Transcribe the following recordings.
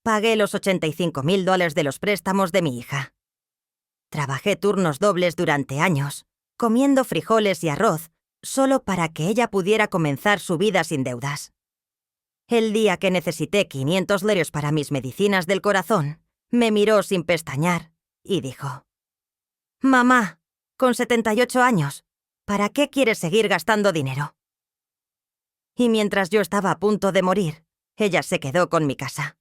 Pagué los $85.000 de los préstamos de mi hija. Trabajé turnos dobles durante años, comiendo frijoles y arroz, solo para que ella pudiera comenzar su vida sin deudas. El día que necesité $500 para mis medicinas del corazón, me miró sin pestañear y dijo: «Mamá, con 78 años, ¿para qué quieres seguir gastando dinero?». Y mientras yo estaba a punto de morir, ella se quedó con mi casa.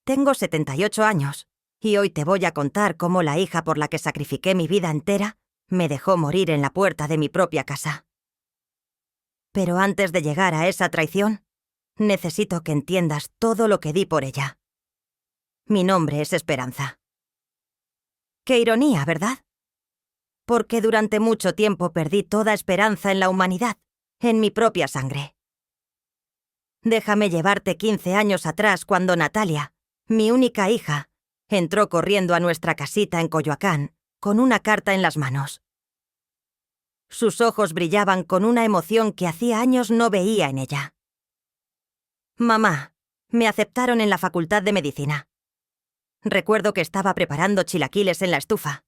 Tengo 78 años, y hoy te voy a contar cómo la hija por la que sacrifiqué mi vida entera me dejó morir en la puerta de mi propia casa. Pero antes de llegar a esa traición, necesito que entiendas todo lo que di por ella. Mi nombre es Esperanza. Qué ironía, ¿verdad? Porque durante mucho tiempo perdí toda esperanza en la humanidad, en mi propia sangre. Déjame llevarte 15 años atrás cuando Natalia, mi única hija, entró corriendo a nuestra casita en Coyoacán con una carta en las manos. Sus ojos brillaban con una emoción que hacía años no veía en ella. «Mamá, me aceptaron en la Facultad de Medicina. Recuerdo que estaba preparando chilaquiles en la estufa.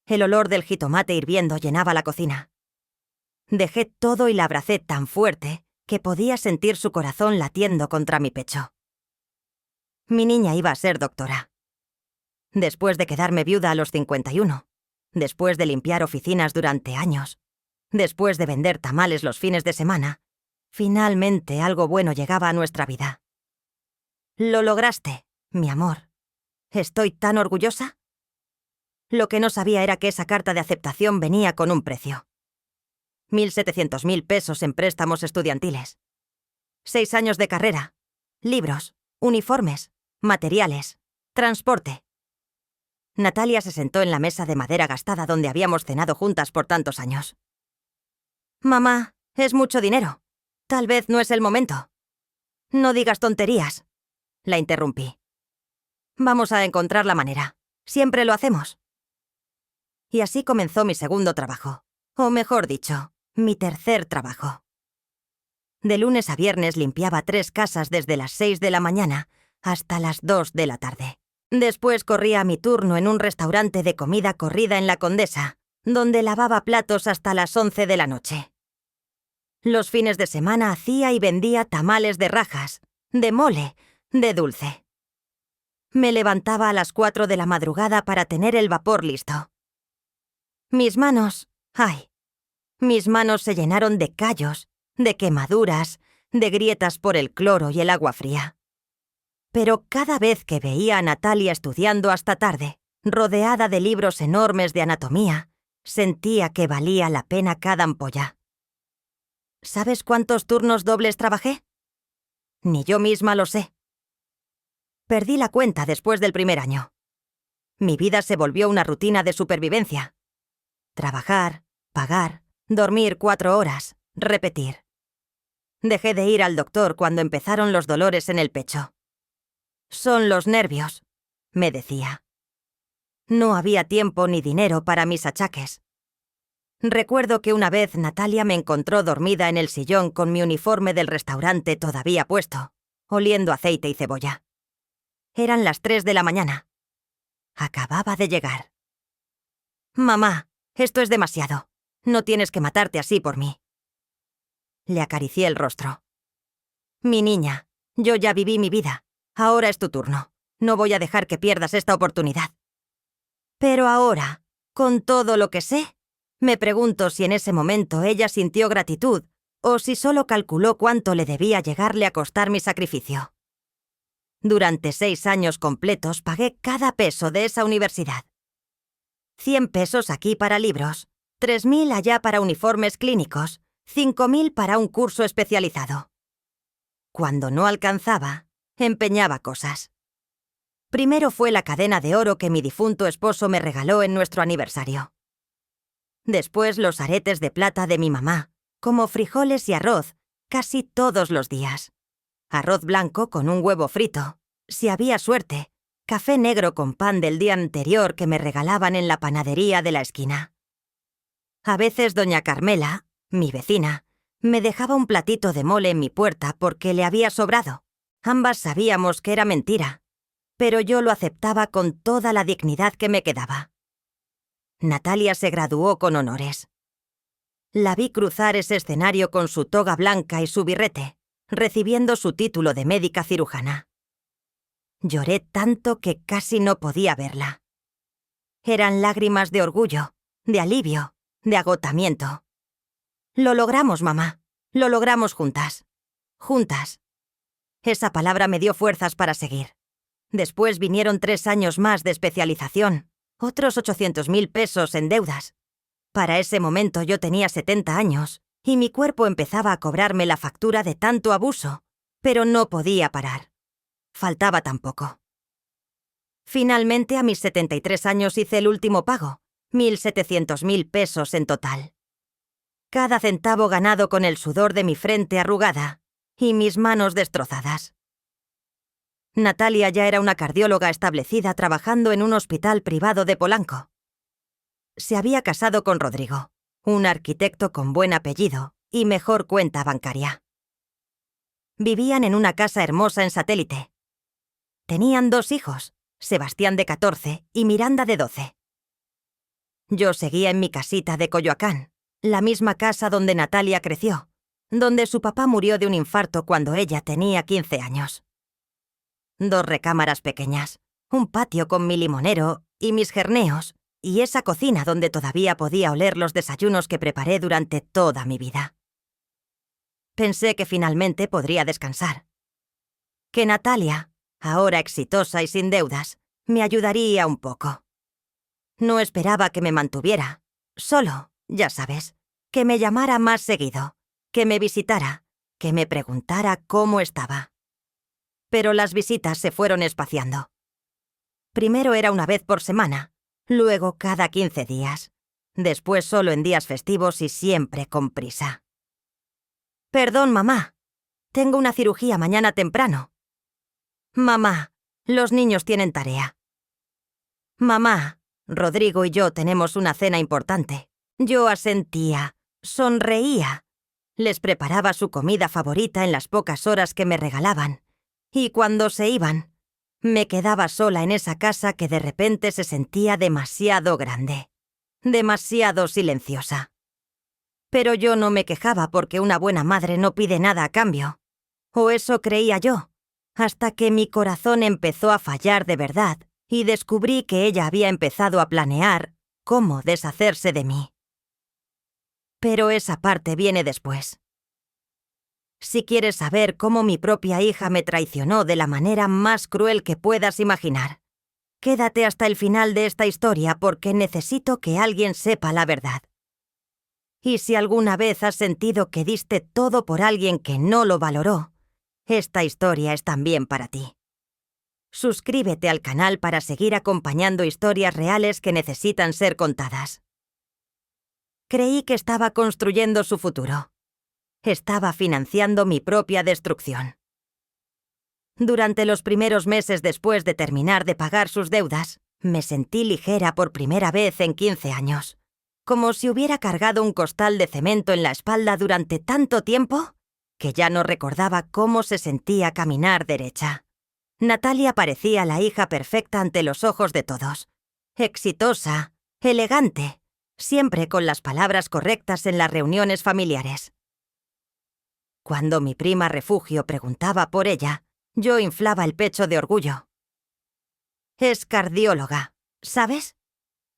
El olor del jitomate hirviendo llenaba la cocina. Dejé todo y la abracé tan fuerte que podía sentir su corazón latiendo contra mi pecho. Mi niña iba a ser doctora. Después de quedarme viuda a los 51, después de limpiar oficinas durante años, después de vender tamales los fines de semana, finalmente algo bueno llegaba a nuestra vida. Lo lograste, mi amor. ¿Estoy tan orgullosa? Lo que no sabía era que esa carta de aceptación venía con un precio. 1.700.000 pesos en préstamos estudiantiles. 6 años de carrera, libros, uniformes, materiales, transporte. Natalia se sentó en la mesa de madera gastada donde habíamos cenado juntas por tantos años. «Mamá, es mucho dinero. Tal vez no es el momento». «No digas tonterías», la interrumpí. «Vamos a encontrar la manera. Siempre lo hacemos». Y así comenzó mi segundo trabajo. O mejor dicho, mi tercer trabajo. De lunes a viernes limpiaba 3 casas desde las 6 de la mañana hasta las 2 de la tarde. Después corría mi turno en un restaurante de comida corrida en La Condesa, donde lavaba platos hasta las 11 de la noche. Los fines de semana hacía y vendía tamales de rajas, de mole, de dulce. Me levantaba a las 4 de la madrugada para tener el vapor listo. Mis manos se llenaron de callos, de quemaduras, de grietas por el cloro y el agua fría. Pero cada vez que veía a Natalia estudiando hasta tarde, rodeada de libros enormes de anatomía, sentía que valía la pena cada ampolla. ¿Sabes cuántos turnos dobles trabajé? Ni yo misma lo sé. Perdí la cuenta después del primer año. Mi vida se volvió una rutina de supervivencia. Trabajar, pagar, dormir 4 horas, repetir. Dejé de ir al doctor cuando empezaron los dolores en el pecho. «Son los nervios», me decía. No había tiempo ni dinero para mis achaques. Recuerdo que una vez Natalia me encontró dormida en el sillón con mi uniforme del restaurante todavía puesto, oliendo aceite y cebolla. Eran las 3 de la mañana. Acababa de llegar. «Mamá, esto es demasiado. No tienes que matarte así por mí». Le acaricié el rostro. «Mi niña, yo ya viví mi vida. Ahora es tu turno. No voy a dejar que pierdas esta oportunidad». Pero ahora, con todo lo que sé, me pregunto si en ese momento ella sintió gratitud o si solo calculó cuánto le debía llegarle a costar mi sacrificio. Durante 6 años completos pagué cada peso de esa universidad. 100 pesos aquí para libros, 3.000 allá para uniformes clínicos, 5.000 para un curso especializado. Cuando no alcanzaba, empeñaba cosas. Primero fue la cadena de oro que mi difunto esposo me regaló en nuestro aniversario. Después los aretes de plata de mi mamá, como frijoles y arroz, casi todos los días. Arroz blanco con un huevo frito, si había suerte, café negro con pan del día anterior que me regalaban en la panadería de la esquina. A veces doña Carmela, mi vecina, me dejaba un platito de mole en mi puerta porque le había sobrado. Ambas sabíamos que era mentira, pero yo lo aceptaba con toda la dignidad que me quedaba. Natalia se graduó con honores. La vi cruzar ese escenario con su toga blanca y su birrete, recibiendo su título de médica cirujana. Lloré tanto que casi no podía verla. Eran lágrimas de orgullo, de alivio, de agotamiento. Lo logramos, mamá. Lo logramos juntas. Juntas. Esa palabra me dio fuerzas para seguir. Después vinieron 3 años más de especialización, otros 800.000 pesos en deudas. Para ese momento yo tenía 70 años y mi cuerpo empezaba a cobrarme la factura de tanto abuso, pero no podía parar. Faltaba tan poco. Finalmente, a mis 73 años hice el último pago, 1.700.000 pesos en total. Cada centavo ganado con el sudor de mi frente arrugada y mis manos destrozadas. Natalia ya era una cardióloga establecida trabajando en un hospital privado de Polanco. Se había casado con Rodrigo, un arquitecto con buen apellido y mejor cuenta bancaria. Vivían en una casa hermosa en Satélite. Tenían 2 hijos, Sebastián de 14 y Miranda de 12. Yo seguía en mi casita de Coyoacán, la misma casa donde Natalia creció, donde su papá murió de un infarto cuando ella tenía 15 años. 2 recámaras pequeñas, un patio con mi limonero y mis gerneos, y esa cocina donde todavía podía oler los desayunos que preparé durante toda mi vida. Pensé que finalmente podría descansar. Que Natalia, ahora exitosa y sin deudas, me ayudaría un poco. No esperaba que me mantuviera, solo, ya sabes, que me llamara más seguido, que me visitara, que me preguntara cómo estaba. Pero las visitas se fueron espaciando. Primero era una vez por semana, luego cada 15 días, después solo en días festivos y siempre con prisa. «Perdón, mamá, tengo una cirugía mañana temprano». «Mamá, los niños tienen tarea». «Mamá, Rodrigo y yo tenemos una cena importante». Yo asentía, sonreía. Les preparaba su comida favorita en las pocas horas que me regalaban. Y cuando se iban, me quedaba sola en esa casa que de repente se sentía demasiado grande, demasiado silenciosa. Pero yo no me quejaba porque una buena madre no pide nada a cambio. O eso creía yo, hasta que mi corazón empezó a fallar de verdad y descubrí que ella había empezado a planear cómo deshacerse de mí. Pero esa parte viene después. Si quieres saber cómo mi propia hija me traicionó de la manera más cruel que puedas imaginar, quédate hasta el final de esta historia porque necesito que alguien sepa la verdad. Y si alguna vez has sentido que diste todo por alguien que no lo valoró, esta historia es también para ti. Suscríbete al canal para seguir acompañando historias reales que necesitan ser contadas. Creí que estaba construyendo su futuro. Estaba financiando mi propia destrucción. Durante los primeros meses después de terminar de pagar sus deudas, me sentí ligera por primera vez en 15 años. Como si hubiera cargado un costal de cemento en la espalda durante tanto tiempo que ya no recordaba cómo se sentía caminar derecha. Natalia parecía la hija perfecta ante los ojos de todos. Exitosa, elegante, siempre con las palabras correctas en las reuniones familiares. Cuando mi prima Refugio preguntaba por ella, yo inflaba el pecho de orgullo. Es cardióloga, ¿sabes?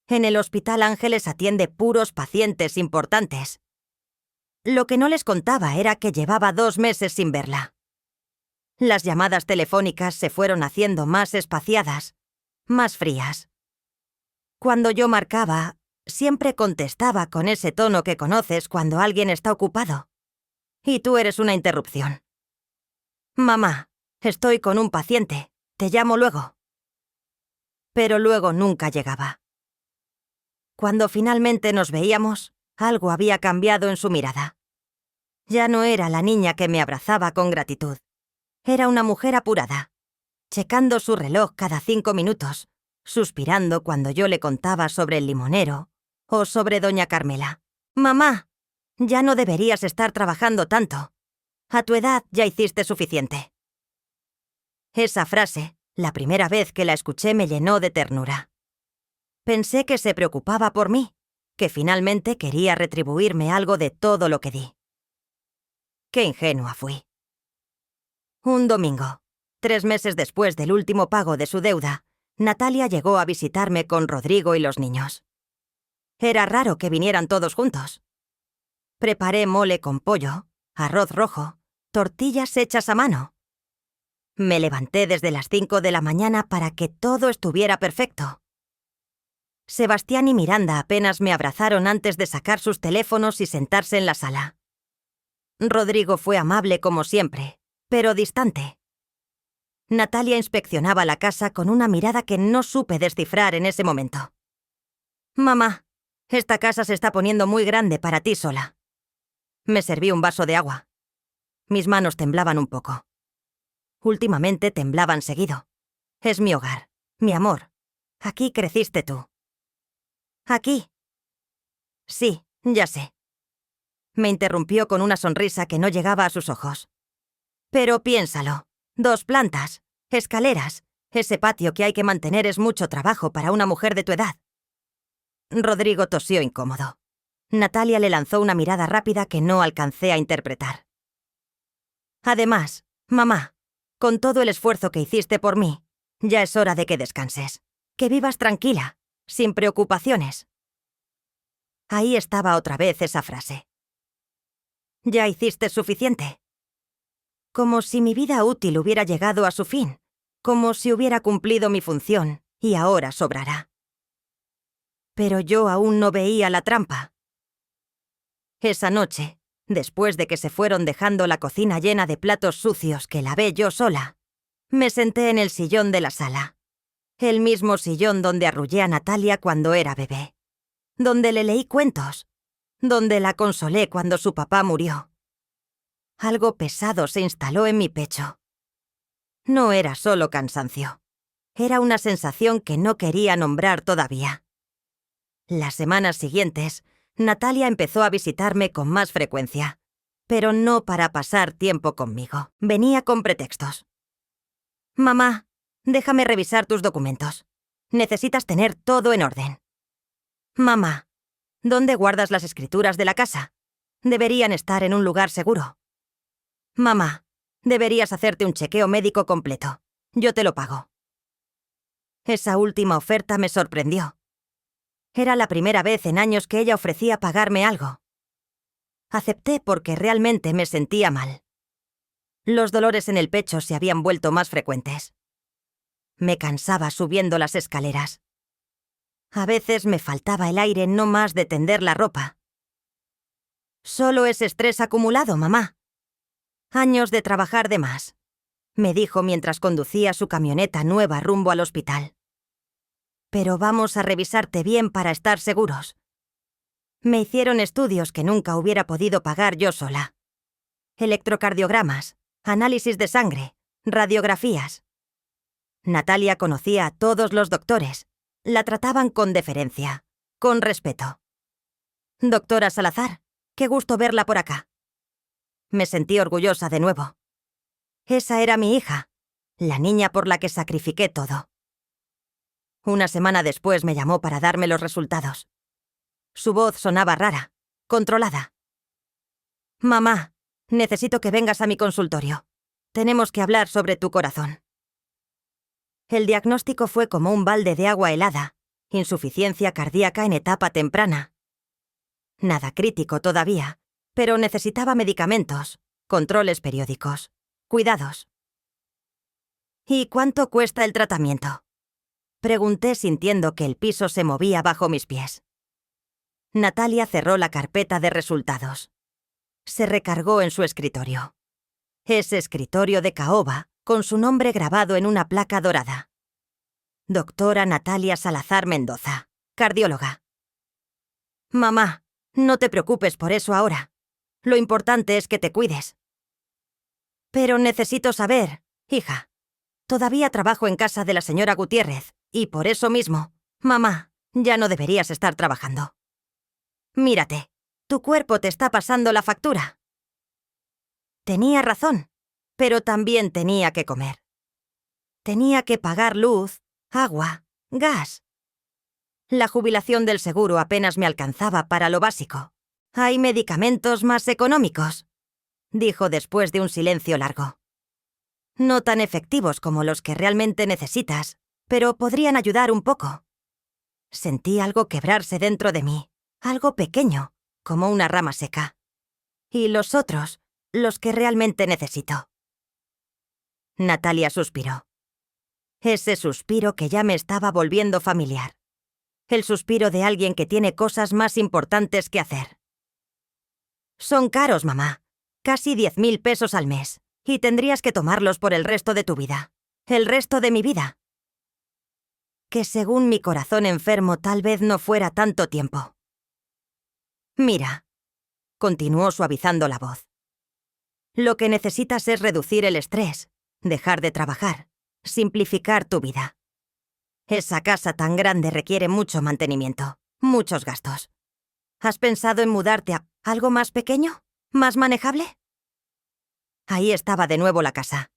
En el Hospital Ángeles atiende puros pacientes importantes. Lo que no les contaba era que llevaba 2 meses sin verla. Las llamadas telefónicas se fueron haciendo más espaciadas, más frías. Cuando yo marcaba, siempre contestaba con ese tono que conoces cuando alguien está ocupado. Y tú eres una interrupción. «Mamá, estoy con un paciente, te llamo luego». Pero luego nunca llegaba. Cuando finalmente nos veíamos, algo había cambiado en su mirada. Ya no era la niña que me abrazaba con gratitud. Era una mujer apurada, checando su reloj cada 5 minutos, suspirando cuando yo le contaba sobre el limonero o sobre doña Carmela. «Mamá, ya no deberías estar trabajando tanto. A tu edad ya hiciste suficiente». Esa frase, La primera vez que la escuché me llenó de ternura. Pensé que se preocupaba por mí, que finalmente quería retribuirme algo de todo lo que di. Qué ingenua fui. Un domingo, 3 meses después del último pago de su deuda, Natalia llegó a visitarme con Rodrigo y los niños. Era raro que vinieran todos juntos. Preparé mole con pollo, arroz rojo, tortillas hechas a mano. Me levanté desde las 5 de la mañana para que todo estuviera perfecto. Sebastián y Miranda apenas me abrazaron antes de sacar sus teléfonos y sentarse en la sala. Rodrigo fue amable como siempre, pero distante. Natalia inspeccionaba la casa con una mirada que no supe descifrar en ese momento. «Mamá, esta casa se está poniendo muy grande para ti sola». Me serví un vaso de agua. Mis manos temblaban un poco. Últimamente temblaban seguido. Es mi hogar, mi amor. Aquí creciste tú. ¿Aquí? Sí, ya sé. Me interrumpió con una sonrisa que no llegaba a sus ojos. Pero piénsalo. 2 plantas, escaleras. Ese patio que hay que mantener es mucho trabajo para una mujer de tu edad. Rodrigo tosió incómodo. Natalia le lanzó una mirada rápida que no alcancé a interpretar. Además, mamá, con todo el esfuerzo que hiciste por mí, ya es hora de que descanses. Que vivas tranquila, sin preocupaciones. Ahí estaba otra vez esa frase. Ya hiciste suficiente. Como si mi vida útil hubiera llegado a su fin, como si hubiera cumplido mi función y ahora sobrará. Pero yo aún no veía la trampa. Esa noche, después de que se fueron dejando la cocina llena de platos sucios que lavé yo sola, me senté en el sillón de la sala. El mismo sillón donde arrullé a Natalia cuando era bebé. Donde le leí cuentos. Donde la consolé cuando su papá murió. Algo pesado se instaló en mi pecho. No era solo cansancio. Era una sensación que no quería nombrar todavía. Las semanas siguientes, Natalia empezó a visitarme con más frecuencia, pero no para pasar tiempo conmigo. Venía con pretextos. «Mamá, déjame revisar tus documentos. Necesitas tener todo en orden». «Mamá, ¿dónde guardas las escrituras de la casa? Deberían estar en un lugar seguro». «Mamá, deberías hacerte un chequeo médico completo. Yo te lo pago». Esa última oferta me sorprendió. Era la primera vez en años que ella ofrecía pagarme algo. Acepté porque realmente me sentía mal. Los dolores en el pecho se habían vuelto más frecuentes. Me cansaba subiendo las escaleras. A veces me faltaba el aire no más de tender la ropa. «Solo es estrés acumulado, mamá. Años de trabajar de más», me dijo mientras conducía su camioneta nueva rumbo al hospital. «Pero vamos a revisarte bien para estar seguros». Me hicieron estudios que nunca hubiera podido pagar yo sola. Electrocardiogramas, análisis de sangre, radiografías. Natalia conocía a todos los doctores. La trataban con deferencia, con respeto. «Doctora Salazar, qué gusto verla por acá». Me sentí orgullosa de nuevo. Esa era mi hija, la niña por la que sacrifiqué todo. Una semana después me llamó para darme los resultados. Su voz sonaba rara, controlada. «Mamá, necesito que vengas a mi consultorio. Tenemos que hablar sobre tu corazón». El diagnóstico fue como un balde de agua helada, insuficiencia cardíaca en etapa temprana. Nada crítico todavía, pero necesitaba medicamentos, controles periódicos, cuidados. «¿Y cuánto cuesta el tratamiento?», pregunté sintiendo que el piso se movía bajo mis pies. Natalia cerró la carpeta de resultados. Se recargó en su escritorio. Ese escritorio de caoba, con su nombre grabado en una placa dorada. Doctora Natalia Salazar Mendoza, cardióloga. «Mamá, no te preocupes por eso ahora. Lo importante es que te cuides». «Pero necesito saber, hija. Todavía trabajo en casa de la señora Gutiérrez, y por eso mismo, mamá, ya no deberías estar trabajando. Mírate, tu cuerpo te está pasando la factura». Tenía razón, pero también tenía que comer. Tenía que pagar luz, agua, gas. La jubilación del seguro apenas me alcanzaba para lo básico. Hay medicamentos más económicos, dijo después de un silencio largo. No tan efectivos como los que realmente necesitas, pero podrían ayudar un poco. Sentí algo quebrarse dentro de mí, algo pequeño, como una rama seca. Y los otros, los que realmente necesito. Natalia suspiró. Ese suspiro que ya me estaba volviendo familiar. El suspiro de alguien que tiene cosas más importantes que hacer. Son caros, mamá. Casi 10.000 pesos al mes. Y tendrías que tomarlos por el resto de tu vida. El resto de mi vida. Que según mi corazón enfermo tal vez no fuera tanto tiempo. Mira, continuó suavizando la voz. Lo que necesitas es reducir el estrés, dejar de trabajar, simplificar tu vida. Esa casa tan grande requiere mucho mantenimiento, muchos gastos. ¿Has pensado en mudarte a algo más pequeño? ¿Más manejable? Ahí estaba de nuevo la casa.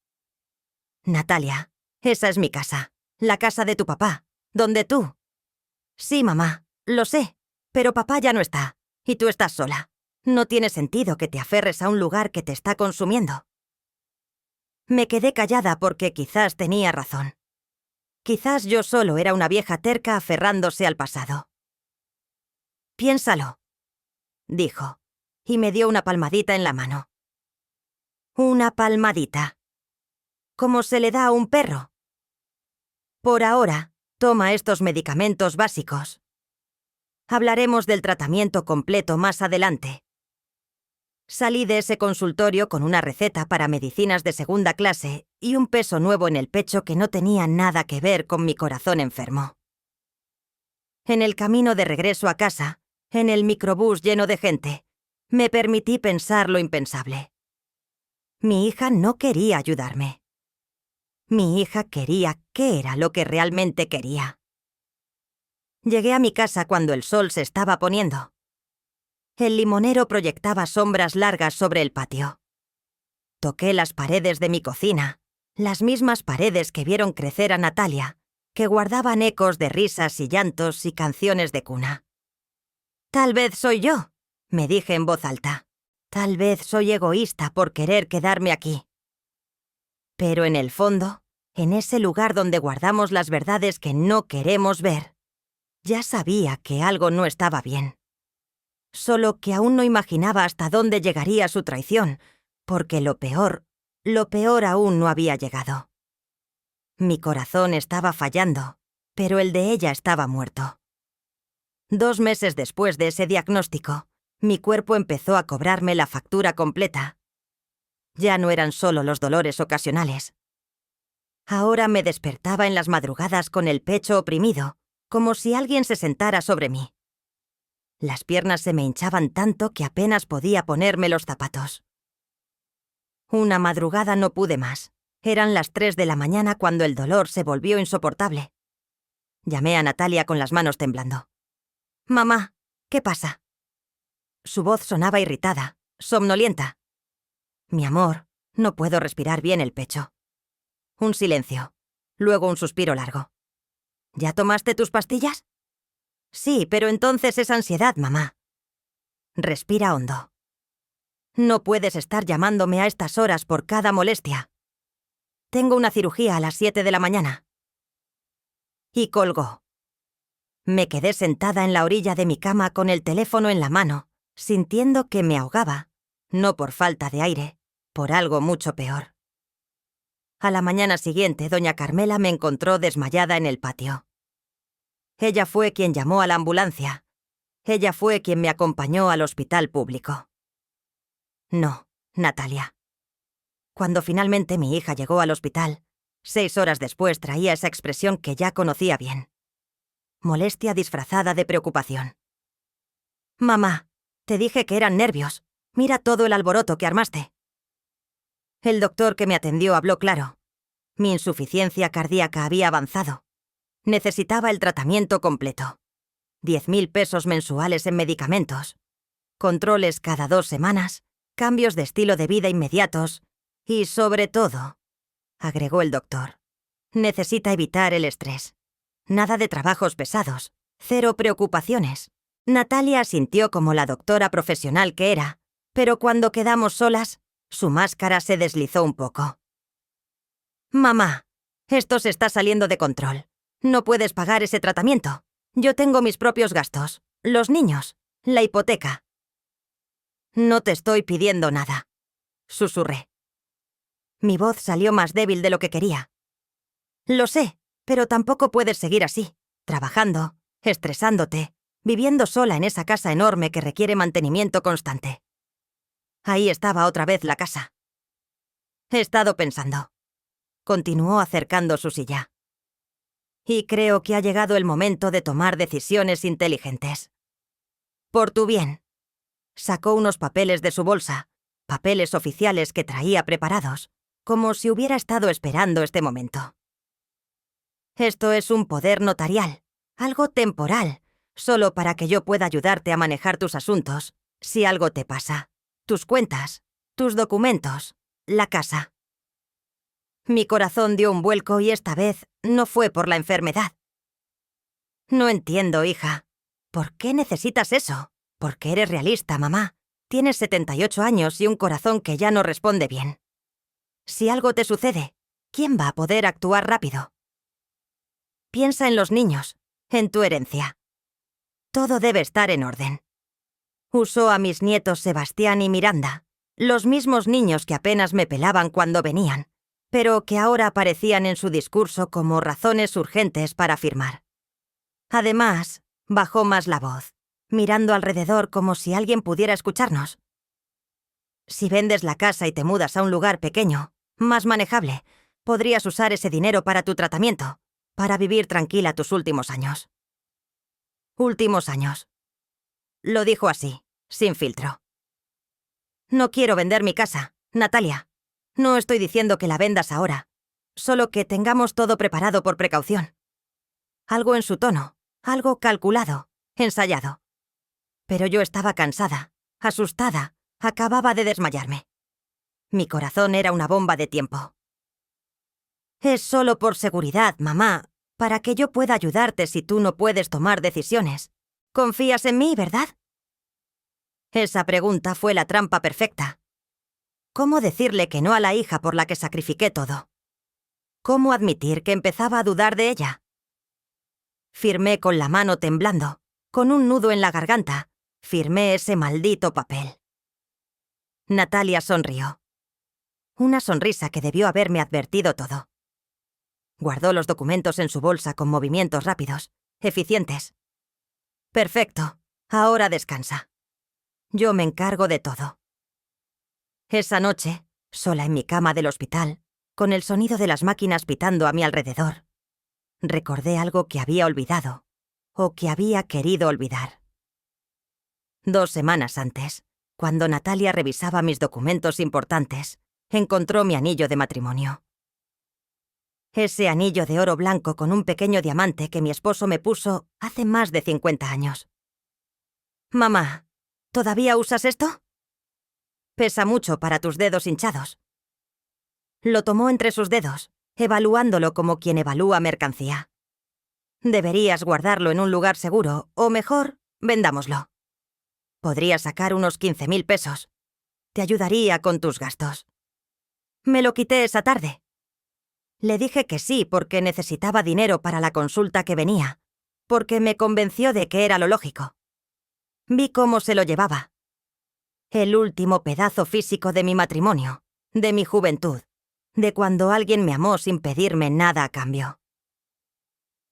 Natalia, esa es mi casa, la casa de tu papá, donde tú... Sí, mamá, lo sé, pero papá ya no está, y tú estás sola. No tiene sentido que te aferres a un lugar que te está consumiendo. Me quedé callada porque quizás tenía razón. Quizás yo solo era una vieja terca aferrándose al pasado. Piénsalo, dijo, y me dio una palmadita en la mano. Una palmadita. Como se le da a un perro. Por ahora, toma estos medicamentos básicos. Hablaremos del tratamiento completo más adelante. Salí de ese consultorio con una receta para medicinas de segunda clase y un peso nuevo en el pecho que no tenía nada que ver con mi corazón enfermo. En el camino de regreso a casa, en el microbús lleno de gente, me permití pensar lo impensable. Mi hija no quería ayudarme. Mi hija quería qué era lo que realmente quería. Llegué a mi casa cuando el sol se estaba poniendo. El limonero proyectaba sombras largas sobre el patio. Toqué las paredes de mi cocina, las mismas paredes que vieron crecer a Natalia, que guardaban ecos de risas y llantos y canciones de cuna. Tal vez soy yo, me dije en voz alta. Tal vez soy egoísta por querer quedarme aquí. Pero en el fondo, en ese lugar donde guardamos las verdades que no queremos ver, ya sabía que algo no estaba bien. Solo que aún no imaginaba hasta dónde llegaría su traición, porque lo peor aún no había llegado. Mi corazón estaba fallando, pero el de ella estaba muerto. 2 meses después de ese diagnóstico, mi cuerpo empezó a cobrarme la factura completa. Ya no eran solo los dolores ocasionales. Ahora me despertaba en las madrugadas con el pecho oprimido, como si alguien se sentara sobre mí. Las piernas se me hinchaban tanto que apenas podía ponerme los zapatos. Una madrugada no pude más. Eran las 3 de la mañana cuando el dolor se volvió insoportable. Llamé a Natalia con las manos temblando. «Mamá, ¿qué pasa?» Su voz sonaba irritada, somnolienta. «Mi amor, no puedo respirar bien el pecho». Un silencio. Luego un suspiro largo. «¿Ya tomaste tus pastillas?» «Sí, pero entonces es ansiedad, mamá». Respira hondo. «No puedes estar llamándome a estas horas por cada molestia. Tengo una cirugía a las 7 de la mañana». Y colgó. Me quedé sentada en la orilla de mi cama con el teléfono en la mano, sintiendo que me ahogaba, no por falta de aire, por algo mucho peor. A la mañana siguiente, doña Carmela me encontró desmayada en el patio. Ella fue quien llamó a la ambulancia. Ella fue quien me acompañó al hospital público. No, Natalia. Cuando finalmente mi hija llegó al hospital, 6 horas después traía esa expresión que ya conocía bien. Molestia disfrazada de preocupación. «Mamá, te dije que eran nervios. Mira todo el alboroto que armaste». El doctor que me atendió habló claro. Mi insuficiencia cardíaca había avanzado. Necesitaba el tratamiento completo. 10.000 pesos mensuales en medicamentos. Controles cada 2 semanas. Cambios de estilo de vida inmediatos. Y sobre todo, agregó el doctor, Necesita evitar el estrés. Nada de trabajos pesados. 0 preocupaciones. Natalia asintió como la doctora profesional que era, pero cuando quedamos solas, su máscara se deslizó un poco. Mamá, esto se está saliendo de control. No puedes pagar ese tratamiento. Yo tengo mis propios gastos. Los niños. La hipoteca. No te estoy pidiendo nada, susurré. Mi voz salió más débil de lo que quería. Lo sé, pero tampoco puedes seguir así, trabajando, estresándote, viviendo sola en esa casa enorme que requiere mantenimiento constante. Ahí estaba otra vez la casa. He estado pensando. Continuó acercando su silla. Y creo que ha llegado el momento de tomar decisiones inteligentes. Por tu bien. Sacó unos papeles de su bolsa, papeles oficiales que traía preparados, como si hubiera estado esperando este momento. Esto es un poder notarial, algo temporal, solo para que yo pueda ayudarte a manejar tus asuntos, si algo te pasa, tus cuentas, tus documentos, la casa. Mi corazón dio un vuelco y esta vez no fue por la enfermedad. No entiendo, hija. ¿Por qué necesitas eso? Porque eres realista, mamá. Tienes 78 años y un corazón que ya no responde bien. Si algo te sucede, ¿quién va a poder actuar rápido? Piensa en los niños, en tu herencia. Todo debe estar en orden. Usó a mis nietos Sebastián y Miranda, los mismos niños que apenas me pelaban cuando venían, pero que ahora aparecían en su discurso como razones urgentes para firmar. Además, bajó más la voz, mirando alrededor como si alguien pudiera escucharnos. Si vendes la casa y te mudas a un lugar pequeño, más manejable, podrías usar ese dinero para tu tratamiento, para vivir tranquila tus últimos años. Últimos años. Lo dijo así, sin filtro. No quiero vender mi casa, Natalia. No estoy diciendo que la vendas ahora, solo que tengamos todo preparado por precaución. Algo en su tono, algo calculado, ensayado. Pero yo estaba cansada, asustada, acababa de desmayarme. Mi corazón era una bomba de tiempo. Es solo por seguridad, mamá, para que yo pueda ayudarte si tú no puedes tomar decisiones. ¿Confías en mí, verdad? Esa pregunta fue la trampa perfecta. ¿Cómo decirle que no a la hija por la que sacrifiqué todo? ¿Cómo admitir que empezaba a dudar de ella? Firmé con la mano temblando, con un nudo en la garganta. Firmé ese maldito papel. Natalia sonrió. Una sonrisa que debió haberme advertido todo. Guardó los documentos en su bolsa con movimientos rápidos, eficientes. Perfecto, ahora descansa. Yo me encargo de todo. Esa noche, sola en mi cama del hospital, con el sonido de las máquinas pitando a mi alrededor, recordé algo que había olvidado, o que había querido olvidar. 2 semanas antes, cuando Natalia revisaba mis documentos importantes, encontró mi anillo de matrimonio. Ese anillo de oro blanco con un pequeño diamante que mi esposo me puso hace más de 50 años. Mamá, ¿todavía usas esto? Pesa mucho para tus dedos hinchados. Lo tomó entre sus dedos, evaluándolo como quien evalúa mercancía. Deberías guardarlo en un lugar seguro, o mejor, vendámoslo. Podrías sacar unos 15.000 pesos. Te ayudaría con tus gastos. Me lo quité esa tarde. Le dije que sí porque necesitaba dinero para la consulta que venía, porque me convenció de que era lo lógico. Vi cómo se lo llevaba. El último pedazo físico de mi matrimonio, de mi juventud, de cuando alguien me amó sin pedirme nada a cambio.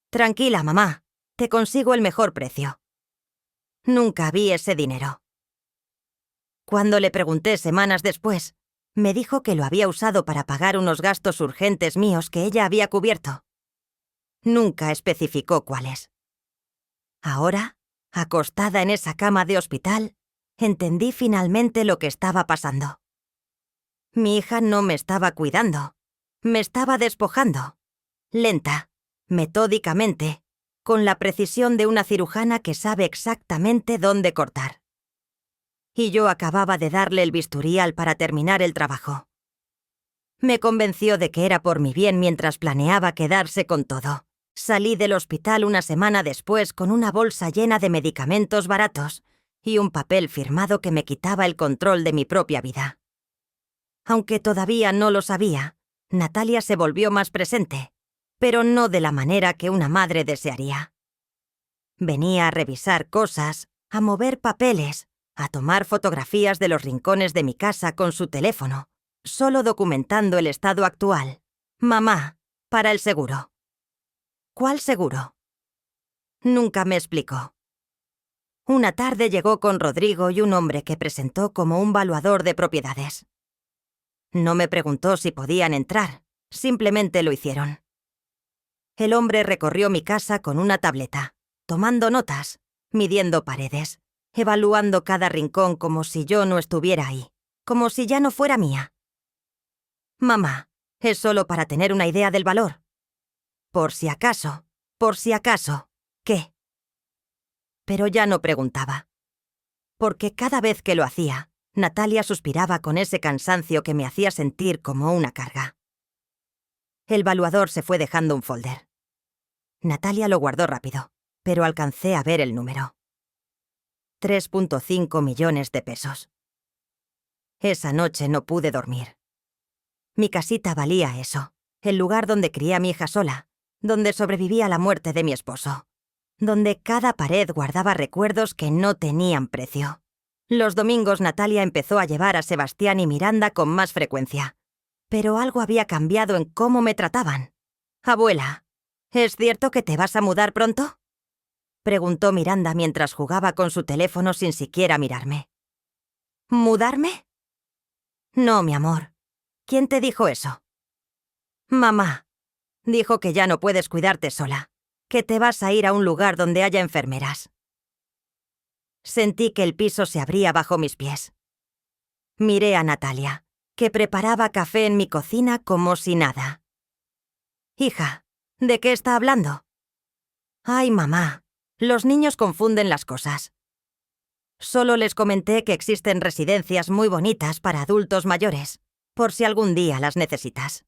Tranquila, mamá, te consigo el mejor precio. Nunca vi ese dinero. Cuando le pregunté semanas después, me dijo que lo había usado para pagar unos gastos urgentes míos que ella había cubierto. Nunca especificó cuáles. Ahora, acostada en esa cama de hospital, entendí finalmente lo que estaba pasando. Mi hija no me estaba cuidando, me estaba despojando, lenta, metódicamente, con la precisión de una cirujana que sabe exactamente dónde cortar. Y yo acababa de darle el bisturial para terminar el trabajo. Me convenció de que era por mi bien mientras planeaba quedarse con todo. Salí del hospital una semana después con una bolsa llena de medicamentos baratos y un papel firmado que me quitaba el control de mi propia vida. Aunque todavía no lo sabía, Natalia se volvió más presente, pero no de la manera que una madre desearía. Venía a revisar cosas, a mover papeles, a tomar fotografías de los rincones de mi casa con su teléfono, solo documentando el estado actual. Mamá, para el seguro. ¿Cuál seguro? Nunca me explicó. Una tarde llegó con Rodrigo y un hombre que presentó como un valuador de propiedades. No me preguntó si podían entrar, simplemente lo hicieron. El hombre recorrió mi casa con una tableta, tomando notas, midiendo paredes, evaluando cada rincón como si yo no estuviera ahí, como si ya no fuera mía. Mamá, es solo para tener una idea del valor. Por si acaso, ¿qué? Pero ya no preguntaba. Porque cada vez que lo hacía, Natalia suspiraba con ese cansancio que me hacía sentir como una carga. El valuador se fue dejando un folder. Natalia lo guardó rápido, pero alcancé a ver el número. 3,5 millones de pesos. Esa noche no pude dormir. Mi casita valía eso, el lugar donde crié a mi hija sola, donde sobreviví a la muerte de mi esposo, donde cada pared guardaba recuerdos que no tenían precio. Los domingos Natalia empezó a llevar a Sebastián y Miranda con más frecuencia, pero algo había cambiado en cómo me trataban. Abuela, ¿es cierto que te vas a mudar pronto?, preguntó Miranda mientras jugaba con su teléfono sin siquiera mirarme. ¿Mudarme? No, mi amor. ¿Quién te dijo eso? Mamá. Dijo que ya no puedes cuidarte sola, que te vas a ir a un lugar donde haya enfermeras. Sentí que el piso se abría bajo mis pies. Miré a Natalia, que preparaba café en mi cocina como si nada. Hija, ¿de qué está hablando? Ay, mamá, los niños confunden las cosas. Solo les comenté que existen residencias muy bonitas para adultos mayores, por si algún día las necesitas.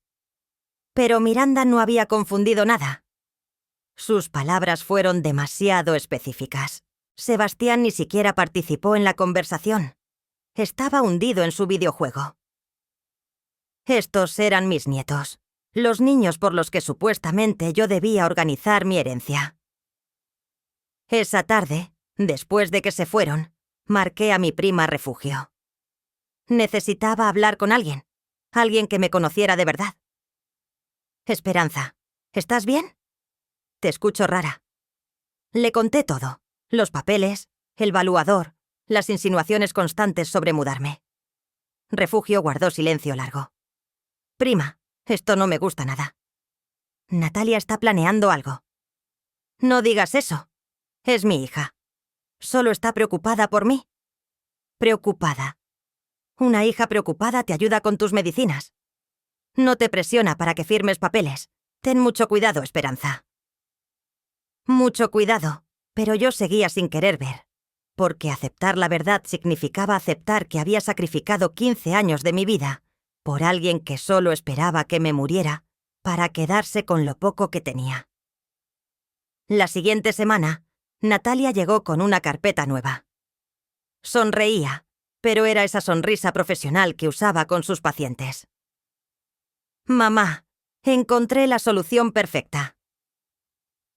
Pero Miranda no había confundido nada. Sus palabras fueron demasiado específicas. Sebastián ni siquiera participó en la conversación. Estaba hundido en su videojuego. Estos eran mis nietos, los niños por los que supuestamente yo debía organizar mi herencia. Esa tarde, después de que se fueron, marqué a mi prima refugio. Necesitaba hablar con alguien que me conociera de verdad. Esperanza, ¿estás bien? Te escucho rara. Le conté todo, los papeles, el valuador, las insinuaciones constantes sobre mudarme. Refugio guardó silencio largo. Prima, esto no me gusta nada. Natalia está planeando algo. No digas eso. Es mi hija. Solo está preocupada por mí. Preocupada. Una hija preocupada te ayuda con tus medicinas. No te presiona para que firmes papeles. Ten mucho cuidado, Esperanza. Mucho cuidado, pero yo seguía sin querer ver, porque aceptar la verdad significaba aceptar que había sacrificado 15 años de mi vida por alguien que solo esperaba que me muriera para quedarse con lo poco que tenía. La siguiente semana, Natalia llegó con una carpeta nueva. Sonreía, pero era esa sonrisa profesional que usaba con sus pacientes. Mamá, encontré la solución perfecta.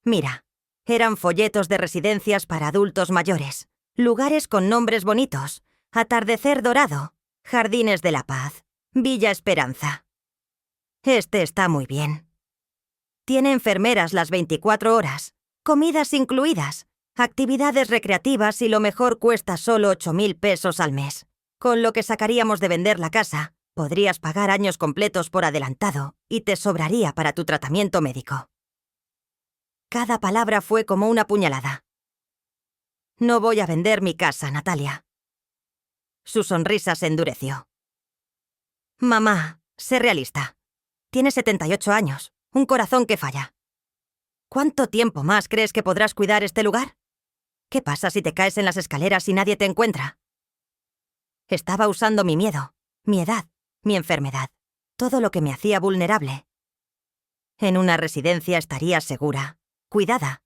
Mira, eran folletos de residencias para adultos mayores, lugares con nombres bonitos, Atardecer Dorado, Jardines de la Paz, Villa Esperanza. Este está muy bien. Tiene enfermeras las 24 horas, comidas incluidas, actividades recreativas y lo mejor cuesta solo 8,000 pesos al mes. Con lo que sacaríamos de vender la casa, podrías pagar años completos por adelantado y te sobraría para tu tratamiento médico. Cada palabra fue como una puñalada. No voy a vender mi casa, Natalia. Su sonrisa se endureció. Mamá, sé realista. Tienes 78 años, un corazón que falla. ¿Cuánto tiempo más crees que podrás cuidar este lugar? ¿Qué pasa si te caes en las escaleras y nadie te encuentra? Estaba usando mi miedo, mi edad, mi enfermedad. todo lo que me hacía vulnerable. En una residencia estaría segura, cuidada.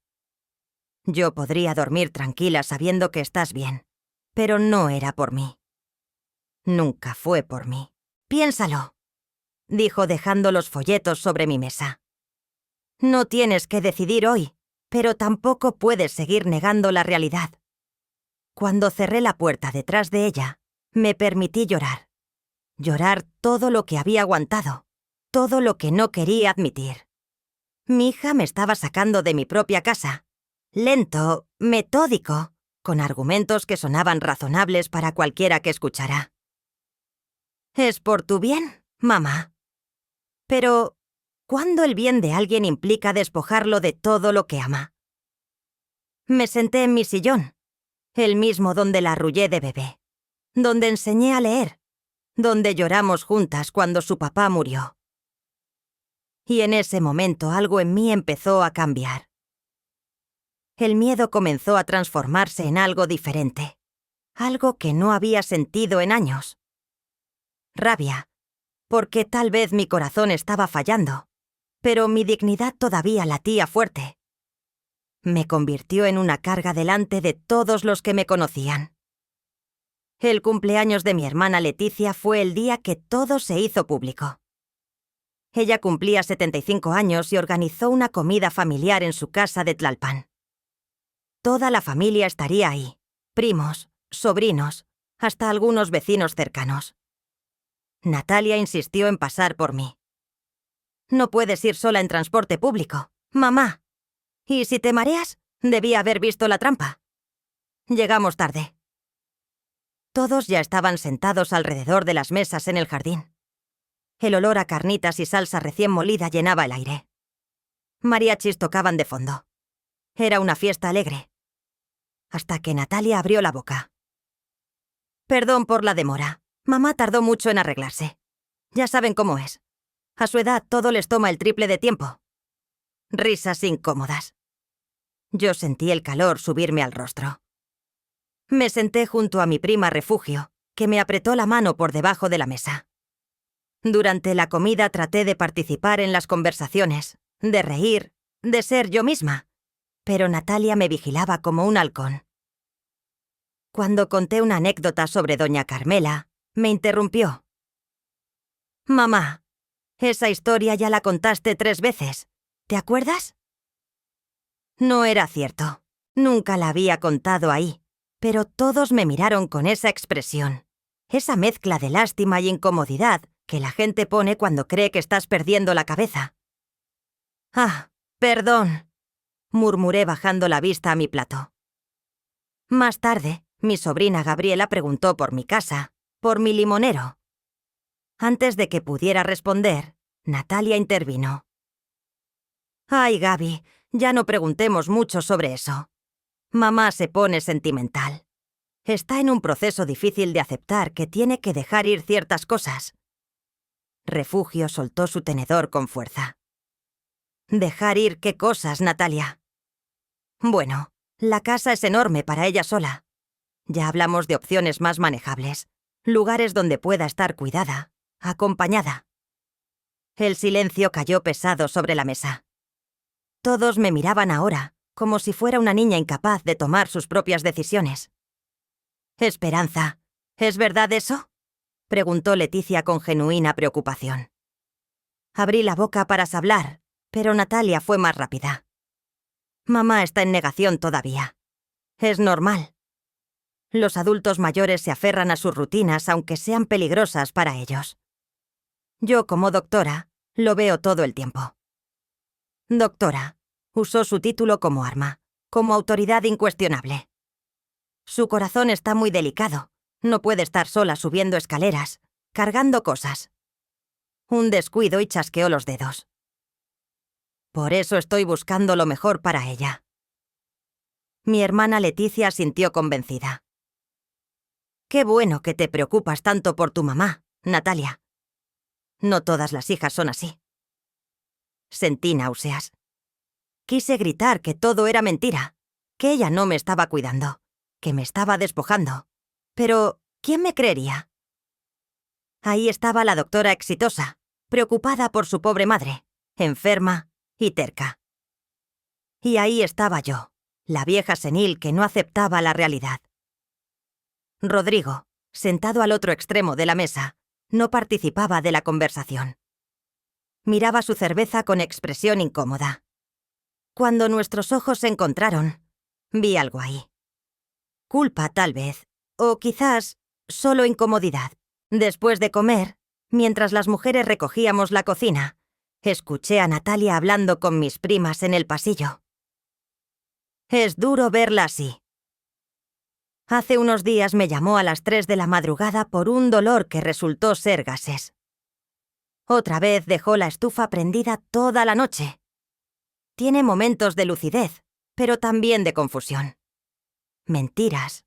Yo podría dormir tranquila sabiendo que estás bien, pero no era por mí. Nunca fue por mí. Piénsalo, dijo dejando los folletos sobre mi mesa. No tienes que decidir hoy, pero tampoco puedes seguir negando la realidad. Cuando cerré la puerta detrás de ella, me permití llorar. Llorar todo lo que había aguantado, todo lo que no quería admitir. Mi hija me estaba sacando de mi propia casa. Lento, metódico, con argumentos que sonaban razonables para cualquiera que escuchara. «Es por tu bien, mamá». Pero, ¿cuándo el bien de alguien implica despojarlo de todo lo que ama? Me senté en mi sillón, el mismo donde la arrullé de bebé, donde enseñé a leer, donde lloramos juntas cuando su papá murió. Y en ese momento algo en mí empezó a cambiar. El miedo comenzó a transformarse en algo diferente, algo que no había sentido en años. Rabia, porque tal vez mi corazón estaba fallando, pero mi dignidad todavía latía fuerte. Me convirtió en una carga delante de todos los que me conocían. El cumpleaños de mi hermana Leticia fue el día que todo se hizo público. Ella cumplía 75 años y organizó una comida familiar en su casa de Tlalpan. Toda la familia estaría ahí, primos, sobrinos, hasta algunos vecinos cercanos. Natalia insistió en pasar por mí. «No puedes ir sola en transporte público, mamá. Y si te mareas, debía haber visto la trampa». Llegamos tarde. Todos ya estaban sentados alrededor de las mesas en el jardín. El olor a carnitas y salsa recién molida llenaba el aire. Mariachis tocaban de fondo. Era una fiesta alegre. Hasta que Natalia abrió la boca. «Perdón por la demora. Mamá tardó mucho en arreglarse. Ya saben cómo es. A su edad todo les toma el triple de tiempo». Risas incómodas. Yo sentí el calor subirme al rostro. Me senté junto a mi prima Refugio, que me apretó la mano por debajo de la mesa. Durante la comida traté de participar en las conversaciones, de reír, de ser yo misma, pero Natalia me vigilaba como un halcón. Cuando conté una anécdota sobre doña Carmela, me interrumpió. «Mamá, esa historia ya la contaste 3 veces. ¿Te acuerdas?» No era cierto. Nunca la había contado ahí, pero todos me miraron con esa expresión, esa mezcla de lástima y incomodidad que la gente pone cuando cree que estás perdiendo la cabeza. «Ah, perdón», murmuré bajando la vista a mi plato. Más tarde, mi sobrina Gabriela preguntó por mi casa, por mi limonero. Antes de que pudiera responder, Natalia intervino. «Ay, Gaby, ya no preguntemos mucho sobre eso. Mamá se pone sentimental. Está en un proceso difícil de aceptar que tiene que dejar ir ciertas cosas». Refugio soltó su tenedor con fuerza. «¿Dejar ir qué cosas, Natalia?» «Bueno, la casa es enorme para ella sola. Ya hablamos de opciones más manejables, lugares donde pueda estar cuidada, acompañada». El silencio cayó pesado sobre la mesa. Todos me miraban ahora, como si fuera una niña incapaz de tomar sus propias decisiones. «Esperanza, ¿es verdad eso?», preguntó Leticia con genuina preocupación. Abrí la boca para hablar, pero Natalia fue más rápida. «Mamá está en negación todavía. Es normal. Los adultos mayores se aferran a sus rutinas aunque sean peligrosas para ellos. Yo, como doctora, lo veo todo el tiempo». Doctora, usó su título como arma, como autoridad incuestionable. Su corazón está muy delicado. No puede estar sola subiendo escaleras, cargando cosas. Un descuido y chasqueó los dedos. Por eso estoy buscando lo mejor para ella. Mi hermana Leticia sintió convencida. «Qué bueno que te preocupas tanto por tu mamá, Natalia. No todas las hijas son así». Sentí náuseas. Quise gritar que todo era mentira, que ella no me estaba cuidando, que me estaba despojando. Pero, ¿quién me creería? Ahí estaba la doctora exitosa, preocupada por su pobre madre, enferma y terca. Y ahí estaba yo, la vieja senil que no aceptaba la realidad. Rodrigo, sentado al otro extremo de la mesa, no participaba de la conversación. Miraba su cerveza con expresión incómoda. Cuando nuestros ojos se encontraron, vi algo ahí. Culpa, tal vez, o quizás solo incomodidad. Después de comer, mientras las mujeres recogíamos la cocina, escuché a Natalia hablando con mis primas en el pasillo. Es duro verla así. Hace unos días me llamó a las 3 de la madrugada por un dolor que resultó ser gases. Otra vez dejó la estufa prendida toda la noche. Tiene momentos de lucidez, pero también de confusión. Mentiras.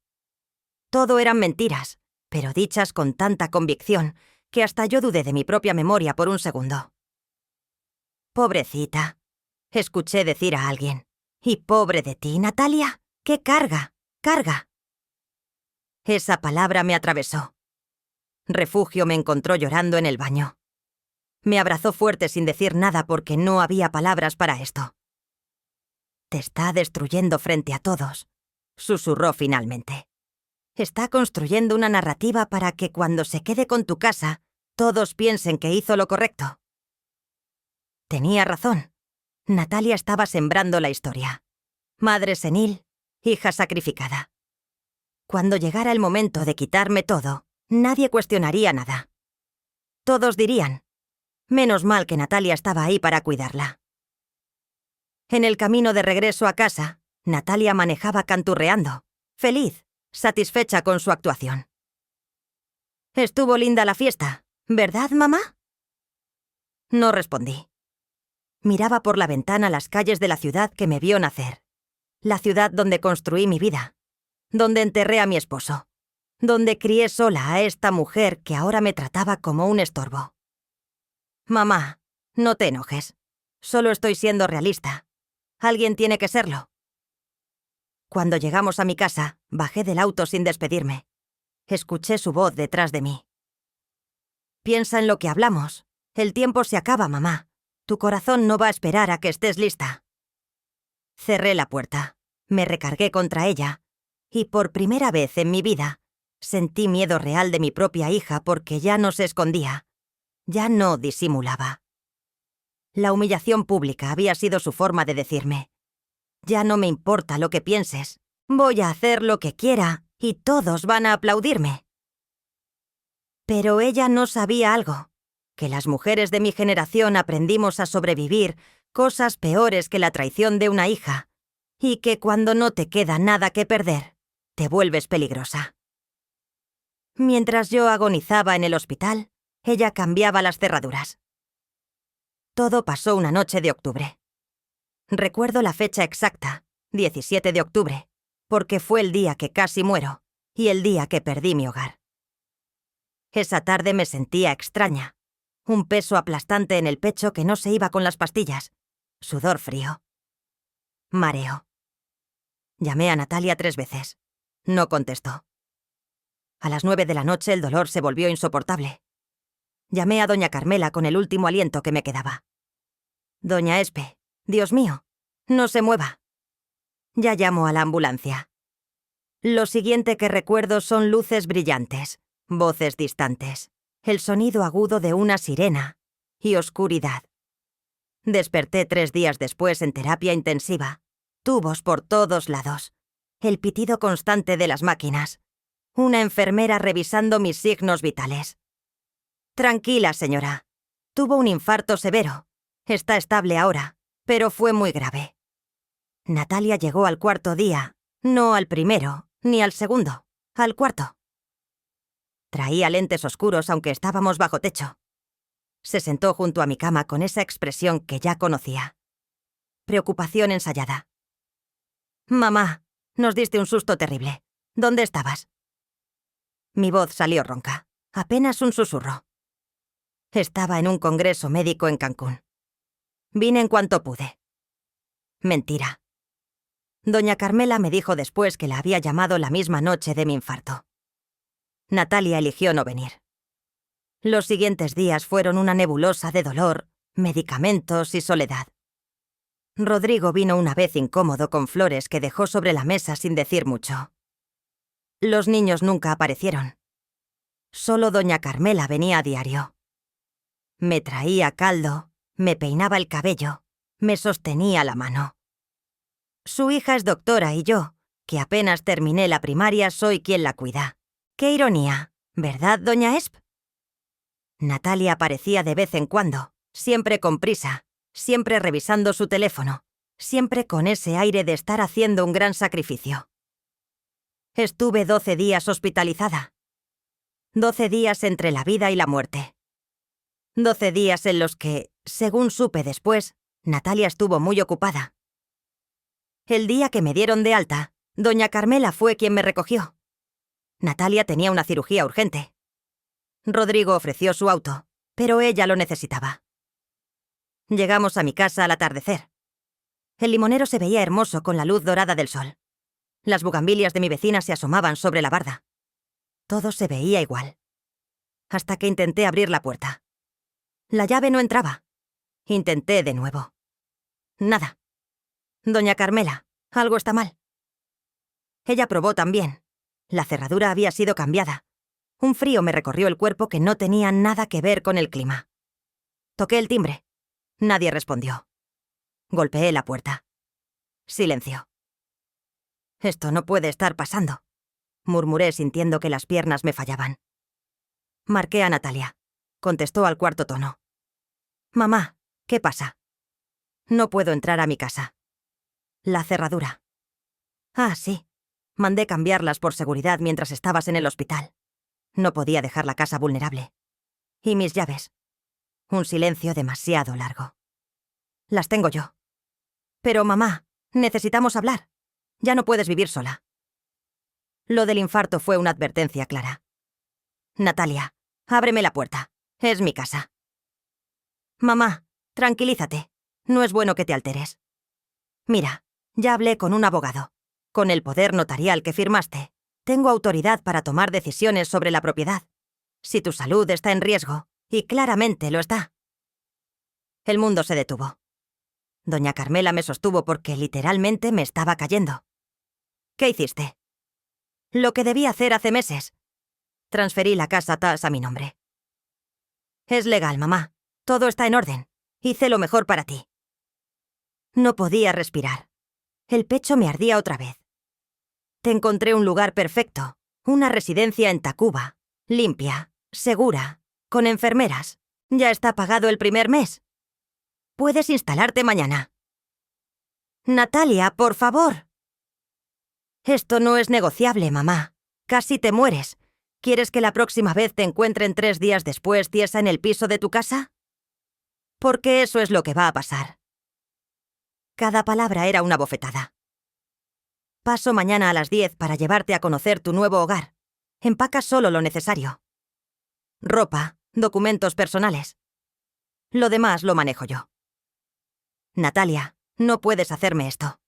Todo eran mentiras, pero dichas con tanta convicción que hasta yo dudé de mi propia memoria por un segundo. Pobrecita, escuché decir a alguien. Y pobre de ti, Natalia. ¡Qué carga! ¡Carga! Esa palabra me atravesó. Refugio me encontró llorando en el baño. Me abrazó fuerte sin decir nada porque no había palabras para esto. Te está destruyendo frente a todos, susurró finalmente. Está construyendo una narrativa para que cuando se quede con tu casa, todos piensen que hizo lo correcto. Tenía razón. Natalia estaba sembrando la historia. Madre senil, hija sacrificada. Cuando llegara el momento de quitarme todo, nadie cuestionaría nada. Todos dirían, menos mal que Natalia estaba ahí para cuidarla. En el camino de regreso a casa, Natalia manejaba canturreando, feliz, satisfecha con su actuación. Estuvo linda la fiesta, ¿verdad, mamá? No respondí. Miraba por la ventana las calles de la ciudad que me vio nacer. La ciudad donde construí mi vida. Donde enterré a mi esposo. Donde crié sola a esta mujer que ahora me trataba como un estorbo. Mamá, no te enojes. Solo estoy siendo realista. Alguien tiene que serlo. Cuando llegamos a mi casa, bajé del auto sin despedirme. Escuché su voz detrás de mí. Piensa en lo que hablamos. El tiempo se acaba, mamá. Tu corazón no va a esperar a que estés lista. Cerré la puerta, me recargué contra ella, y por primera vez en mi vida, sentí miedo real de mi propia hija porque ya no se escondía, ya no disimulaba. La humillación pública había sido su forma de decirme: ya no me importa lo que pienses, voy a hacer lo que quiera y todos van a aplaudirme. Pero ella no sabía algo, que las mujeres de mi generación aprendimos a sobrevivir cosas peores que la traición de una hija, y que cuando no te queda nada que perder, te vuelves peligrosa. Mientras yo agonizaba en el hospital, ella cambiaba las cerraduras. Todo pasó una noche de octubre. Recuerdo la fecha exacta, 17 de octubre, porque fue el día que casi muero y el día que perdí mi hogar. Esa tarde me sentía extraña, un peso aplastante en el pecho que no se iba con las pastillas, sudor frío, mareo. Llamé a Natalia 3 veces. No contestó. A las 9 de la noche el dolor se volvió insoportable. Llamé a doña Carmela con el último aliento que me quedaba. Doña Espe, Dios mío, no se mueva. Ya llamo a la ambulancia. Lo siguiente que recuerdo son luces brillantes, voces distantes, el sonido agudo de una sirena y oscuridad. Desperté 3 días después en terapia intensiva, tubos por todos lados, el pitido constante de las máquinas, una enfermera revisando mis signos vitales. Tranquila, señora. Tuvo un infarto severo. Está estable ahora, pero fue muy grave. Natalia llegó al 4.º día, no al primero, ni al segundo, al 4.º. Traía lentes oscuros aunque estábamos bajo techo. Se sentó junto a mi cama con esa expresión que ya conocía. Preocupación ensayada. Mamá, nos diste un susto terrible. ¿Dónde estabas? Mi voz salió ronca, apenas un susurro. Estaba en un congreso médico en Cancún. Vine en cuanto pude. Mentira. Doña Carmela me dijo después que la había llamado la misma noche de mi infarto. Natalia eligió no venir. Los siguientes días fueron una nebulosa de dolor, medicamentos y soledad. Rodrigo vino una vez incómodo con flores que dejó sobre la mesa sin decir mucho. Los niños nunca aparecieron. Solo doña Carmela venía a diario. Me traía caldo, me peinaba el cabello, me sostenía la mano. Su hija es doctora y yo, que apenas terminé la primaria, soy quien la cuida. ¡Qué ironía! ¿Verdad, doña Esp? Natalia aparecía de vez en cuando, siempre con prisa, siempre revisando su teléfono, siempre con ese aire de estar haciendo un gran sacrificio. Estuve 12 días hospitalizada. 12 días entre la vida y la muerte. 12 días en los que, según supe después, Natalia estuvo muy ocupada. El día que me dieron de alta, doña Carmela fue quien me recogió. Natalia tenía una cirugía urgente. Rodrigo ofreció su auto, pero ella lo necesitaba. Llegamos a mi casa al atardecer. El limonero se veía hermoso con la luz dorada del sol. Las bugambilias de mi vecina se asomaban sobre la barda. Todo se veía igual. Hasta que intenté abrir la puerta. La llave no entraba. Intenté de nuevo. Nada. Doña Carmela, algo está mal. Ella probó también. La cerradura había sido cambiada. Un frío me recorrió el cuerpo que no tenía nada que ver con el clima. Toqué el timbre. Nadie respondió. Golpeé la puerta. Silencio. Esto no puede estar pasando, murmuré sintiendo que las piernas me fallaban. Marqué a Natalia. Contestó al cuarto tono. Mamá, ¿qué pasa? No puedo entrar a mi casa. La cerradura. Ah, sí. Mandé cambiarlas por seguridad mientras estabas en el hospital. No podía dejar la casa vulnerable. ¿Y mis llaves? Un silencio demasiado largo. Las tengo yo. Pero, mamá, necesitamos hablar. Ya no puedes vivir sola. Lo del infarto fue una advertencia clara. Natalia, ábreme la puerta. Es mi casa. Mamá, tranquilízate. No es bueno que te alteres. Mira, ya hablé con un abogado. Con el poder notarial que firmaste, tengo autoridad para tomar decisiones sobre la propiedad. Si tu salud está en riesgo, y claramente lo está. El mundo se detuvo. Doña Carmela me sostuvo porque literalmente me estaba cayendo. ¿Qué hiciste? Lo que debí hacer hace meses. Transferí la casa TAS a mi nombre. Es legal, mamá. Todo está en orden. Hice lo mejor para ti. No podía respirar. El pecho me ardía otra vez. Te encontré un lugar perfecto. Una residencia en Tacuba. Limpia, segura, con enfermeras. Ya está pagado el primer mes. Puedes instalarte mañana. Natalia, por favor. Esto no es negociable, mamá. Casi te mueres. ¿Quieres que la próxima vez te encuentren 3 días después tiesa en el piso de tu casa? Porque eso es lo que va a pasar. Cada palabra era una bofetada. Paso mañana a las 10 para llevarte a conocer tu nuevo hogar. Empaca solo lo necesario. Ropa, documentos personales. Lo demás lo manejo yo. Natalia, no puedes hacerme esto.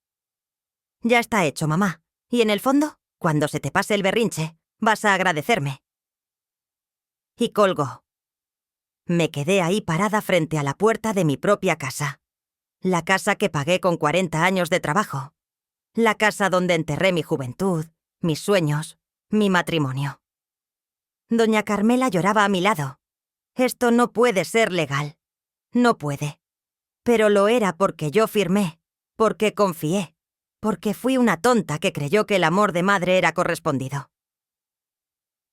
Ya está hecho, mamá. Y en el fondo, cuando se te pase el berrinche, vas a agradecerme. Y colgó. Me quedé ahí parada frente a la puerta de mi propia casa. La casa que pagué con 40 años de trabajo. La casa donde enterré mi juventud, mis sueños, mi matrimonio. Doña Carmela lloraba a mi lado. Esto no puede ser legal. No puede. Pero lo era porque yo firmé, porque confié, porque fui una tonta que creyó que el amor de madre era correspondido.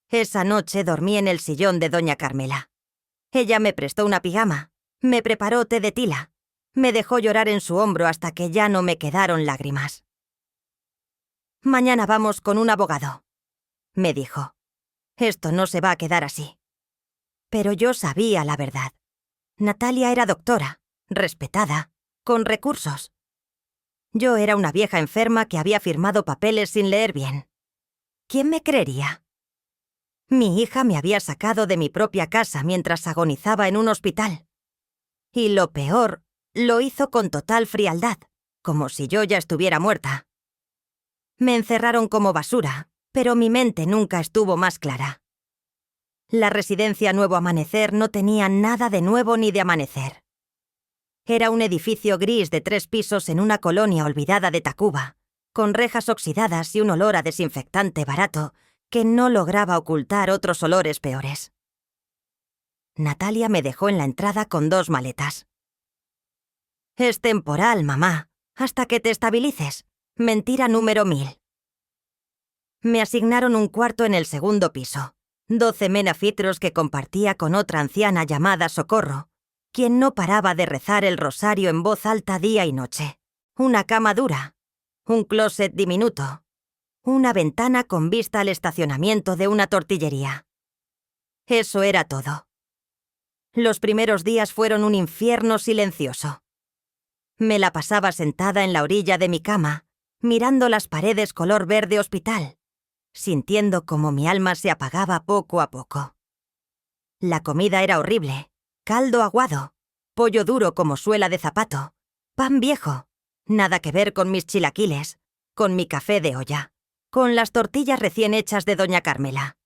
Esa noche dormí en el sillón de doña Carmela. Ella me prestó una pijama, me preparó té de tila, me dejó llorar en su hombro hasta que ya no me quedaron lágrimas. Mañana vamos con un abogado, me dijo. Esto no se va a quedar así. Pero yo sabía la verdad. Natalia era doctora, respetada, con recursos. Yo era una vieja enferma que había firmado papeles sin leer bien. ¿Quién me creería? Mi hija me había sacado de mi propia casa mientras agonizaba en un hospital. Y lo peor, lo hizo con total frialdad, como si yo ya estuviera muerta. Me encerraron como basura, pero mi mente nunca estuvo más clara. La residencia Nuevo Amanecer no tenía nada de nuevo ni de amanecer. Era un edificio gris de 3 pisos en una colonia olvidada de Tacuba, con rejas oxidadas y un olor a desinfectante barato que no lograba ocultar otros olores peores. Natalia me dejó en la entrada con 2 maletas. «Es temporal, mamá, hasta que te estabilices. Mentira número 1000». Me asignaron un cuarto en el segundo piso, 12 menafitros que compartía con otra anciana llamada Socorro, quien no paraba de rezar el rosario en voz alta día y noche. Una cama dura, un closet diminuto, una ventana con vista al estacionamiento de una tortillería. Eso era todo. Los primeros días fueron un infierno silencioso. Me la pasaba sentada en la orilla de mi cama, mirando las paredes color verde hospital, sintiendo como mi alma se apagaba poco a poco. La comida era horrible, caldo aguado, pollo duro como suela de zapato, pan viejo, nada que ver con mis chilaquiles, con mi café de olla, con las tortillas recién hechas de doña Carmela.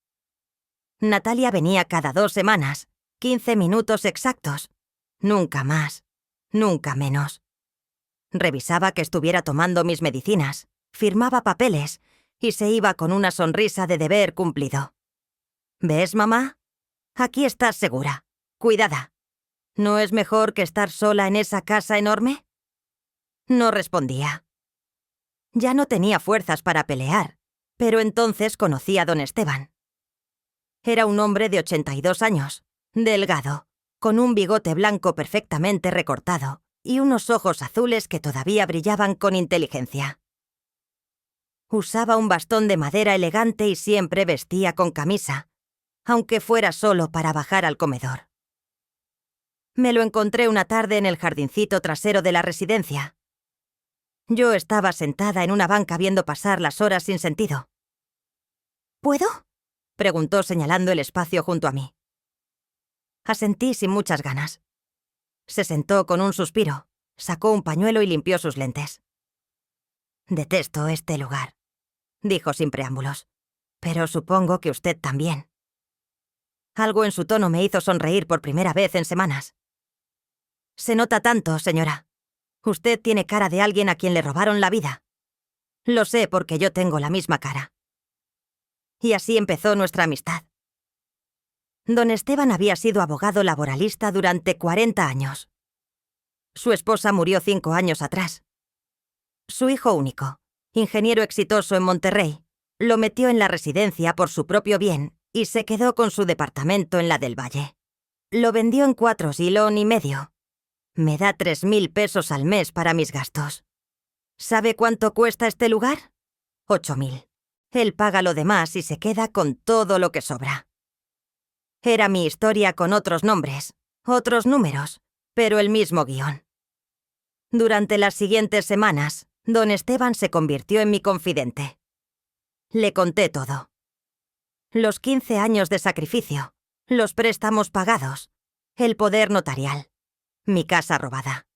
Natalia venía cada 2 semanas, 15 minutos exactos, nunca más, nunca menos. Revisaba que estuviera tomando mis medicinas, firmaba papeles y se iba con una sonrisa de deber cumplido. «¿Ves, mamá? Aquí estás segura, cuidada. ¿No es mejor que estar sola en esa casa enorme?» No respondía. Ya no tenía fuerzas para pelear, pero entonces conocí a don Esteban. Era un hombre de 82 años, delgado, con un bigote blanco perfectamente recortado y unos ojos azules que todavía brillaban con inteligencia. Usaba un bastón de madera elegante y siempre vestía con camisa, aunque fuera solo para bajar al comedor. Me lo encontré una tarde en el jardincito trasero de la residencia. Yo estaba sentada en una banca viendo pasar las horas sin sentido. «¿Puedo?», preguntó señalando el espacio junto a mí. Asentí sin muchas ganas. Se sentó con un suspiro, sacó un pañuelo y limpió sus lentes. «Detesto este lugar», dijo sin preámbulos, «pero supongo que usted también». Algo en su tono me hizo sonreír por primera vez en semanas. «Se nota tanto, señora. Usted tiene cara de alguien a quien le robaron la vida. Lo sé porque yo tengo la misma cara». Y así empezó nuestra amistad. Don Esteban había sido abogado laboralista durante 40 años. Su esposa murió 5 años atrás. Su hijo único, ingeniero exitoso en Monterrey, lo metió en la residencia por su propio bien y se quedó con su departamento en la del Valle. Lo vendió en 4,5 kilos. Me da 3,000 pesos al mes para mis gastos. ¿Sabe cuánto cuesta este lugar? 8,000. Él paga lo demás y se queda con todo lo que sobra. Era mi historia con otros nombres, otros números, pero el mismo guión. Durante las siguientes semanas, don Esteban se convirtió en mi confidente. Le conté todo. Los 15 años de sacrificio, los préstamos pagados, el poder notarial, mi casa robada.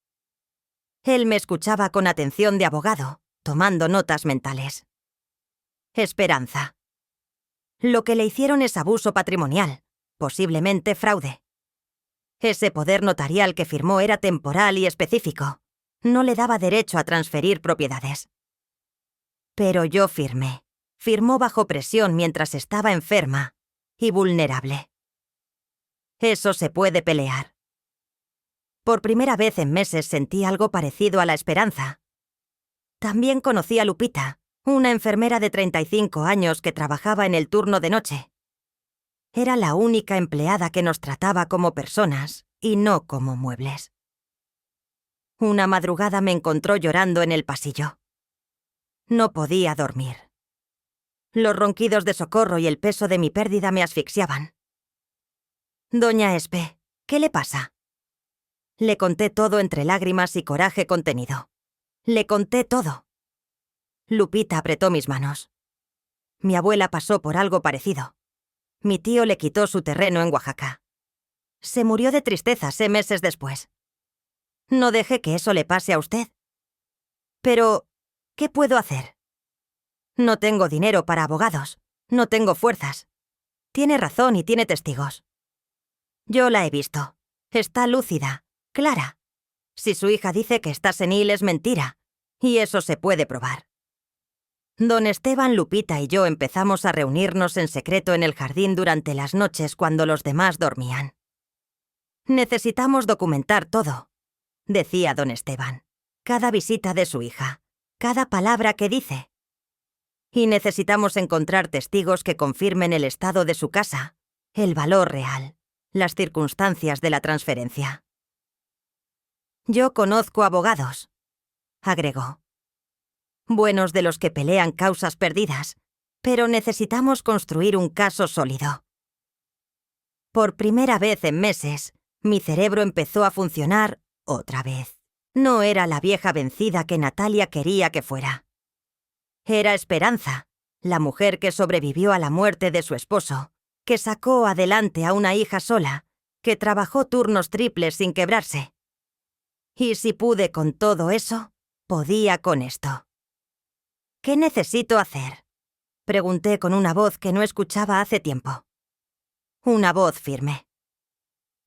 Él me escuchaba con atención de abogado, tomando notas mentales. Esperanza. Lo que le hicieron es abuso patrimonial, posiblemente fraude. Ese poder notarial que firmó era temporal y específico. No le daba derecho a transferir propiedades. Pero yo firmé. Firmó bajo presión mientras estaba enferma y vulnerable. Eso se puede pelear. Por primera vez en meses sentí algo parecido a la esperanza. También conocí a Lupita, una enfermera de 35 años que trabajaba en el turno de noche. Era la única empleada que nos trataba como personas y no como muebles. Una madrugada me encontró llorando en el pasillo. No podía dormir. Los ronquidos de Socorro y el peso de mi pérdida me asfixiaban. «Doña Espe, ¿qué le pasa?». Le conté todo entre lágrimas y coraje contenido. Le conté todo. Lupita apretó mis manos. Mi abuela pasó por algo parecido. Mi tío le quitó su terreno en Oaxaca. Se murió de tristeza 6 meses después. No deje que eso le pase a usted. Pero, ¿qué puedo hacer? No tengo dinero para abogados. No tengo fuerzas. Tiene razón y tiene testigos. Yo la he visto. Está lúcida, clara. Si su hija dice que está senil es mentira, y eso se puede probar. Don Esteban, Lupita y yo empezamos a reunirnos en secreto en el jardín durante las noches cuando los demás dormían. Necesitamos documentar todo, decía don Esteban. Cada visita de su hija, cada palabra que dice. Y necesitamos encontrar testigos que confirmen el estado de su casa, el valor real, las circunstancias de la transferencia. Yo conozco abogados, agregó. Buenos de los que pelean causas perdidas, pero necesitamos construir un caso sólido. Por primera vez en meses, mi cerebro empezó a funcionar otra vez. No era la vieja vencida que Natalia quería que fuera. Era Esperanza, la mujer que sobrevivió a la muerte de su esposo, que sacó adelante a una hija sola, que trabajó turnos triples sin quebrarse. Y si pude con todo eso, podía con esto. ¿Qué necesito hacer?, pregunté con una voz que no escuchaba hace tiempo. Una voz firme.